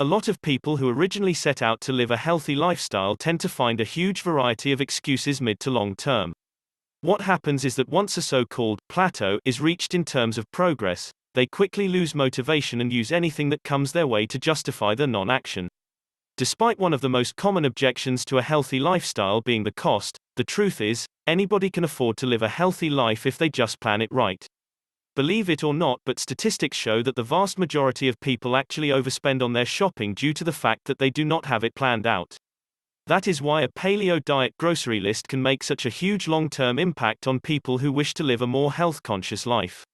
A lot of people who originally set out to live a healthy lifestyle tend to find a huge variety of excuses mid to long term. What happens is that once a so-called plateau is reached in terms of progress, they quickly lose motivation and use anything that comes their way to justify their non-action. Despite one of the most common objections to a healthy lifestyle being the cost, the truth is, anybody can afford to live a healthy life if they just plan it right. Believe it or not, but statistics show that the vast majority of people actually overspend on their shopping due to the fact that they do not have it planned out. That is why a paleo diet grocery list can make such a huge long-term impact on people who wish to live a more health-conscious life.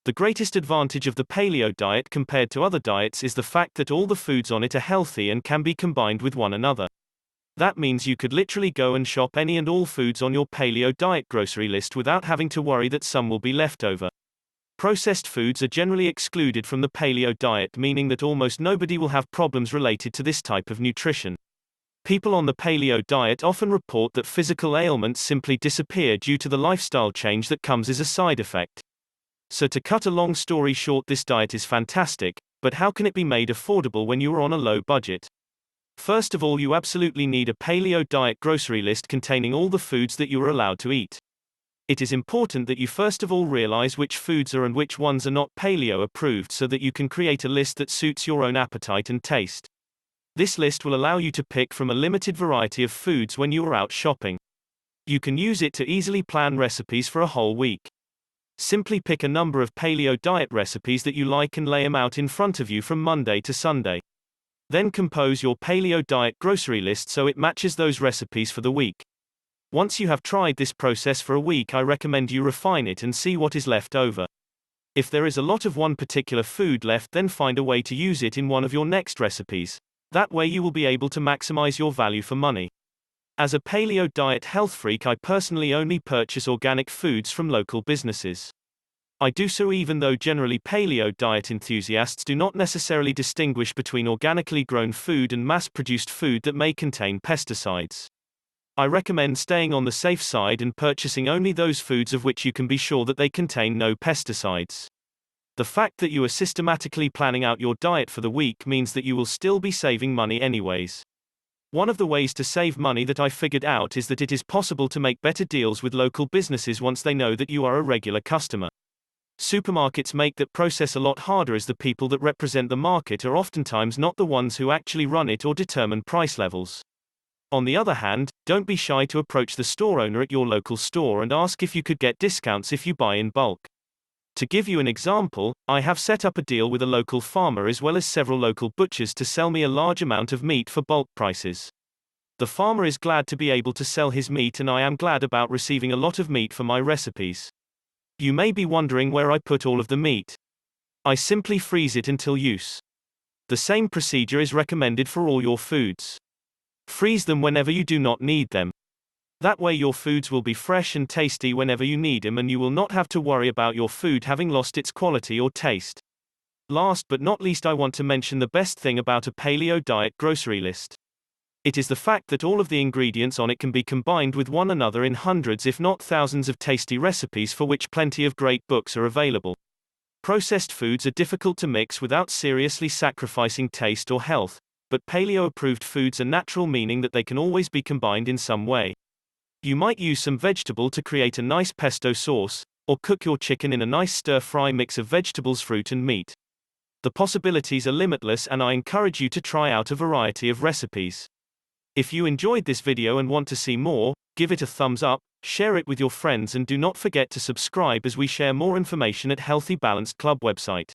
The greatest advantage of the paleo diet compared to other diets is the fact that all the foods on it are healthy and can be combined with one another. That means you could literally go and shop any and all foods on your paleo diet grocery list without having to worry that some will be left over. Processed foods are generally excluded from the paleo diet, meaning that almost nobody will have problems related to this type of nutrition. People on the paleo diet often report that physical ailments simply disappear due to the lifestyle change that comes as a side effect. So to cut a long story short, this diet is fantastic, but how can it be made affordable when you are on a low budget? First of all, you absolutely need a paleo diet grocery list containing all the foods that you are allowed to eat. It is important that you first of all realize which foods are and which ones are not paleo approved so that you can create a list that suits your own appetite and taste. This list will allow you to pick from a limited variety of foods when you are out shopping. You can use it to easily plan recipes for a whole week. Simply pick a number of paleo diet recipes that you like and lay them out in front of you from Monday to Sunday. Then compose your paleo diet grocery list so it matches those recipes for the week. Once you have tried this process for a week, I recommend you refine it and see what is left over. If there is a lot of one particular food left, then find a way to use it in one of your next recipes. That way you will be able to maximize your value for money. As a paleo diet health freak, I personally only purchase organic foods from local businesses. I do so even though generally paleo diet enthusiasts do not necessarily distinguish between organically grown food and mass-produced food that may contain pesticides. I recommend staying on the safe side and purchasing only those foods of which you can be sure that they contain no pesticides. The fact that you are systematically planning out your diet for the week means that you will still be saving money anyways. One of the ways to save money that I figured out is that it is possible to make better deals with local businesses once they know that you are a regular customer. Supermarkets make that process a lot harder, as the people that represent the market are oftentimes not the ones who actually run it or determine price levels. On the other hand, don't be shy to approach the store owner at your local store and ask if you could get discounts if you buy in bulk. To give you an example, I have set up a deal with a local farmer as well as several local butchers to sell me a large amount of meat for bulk prices. The farmer is glad to be able to sell his meat, and I am glad about receiving a lot of meat for my recipes. You may be wondering where I put all of the meat. I simply freeze it until use. The same procedure is recommended for all your foods. Freeze them whenever you do not need them. That way your foods will be fresh and tasty whenever you need them, and you will not have to worry about your food having lost its quality or taste. Last but not least, I want to mention the best thing about a paleo diet grocery list. It is the fact that all of the ingredients on it can be combined with one another in hundreds if not thousands of tasty recipes, for which plenty of great books are available. Processed foods are difficult to mix without seriously sacrificing taste or health, but paleo-approved foods are natural, meaning that they can always be combined in some way. You might use some vegetable to create a nice pesto sauce, or cook your chicken in a nice stir-fry mix of vegetables, fruit and meat. The possibilities are limitless, and I encourage you to try out a variety of recipes. If you enjoyed this video and want to see more, give it a thumbs up, share it with your friends, and do not forget to subscribe as we share more information at Healthy Balanced Club website.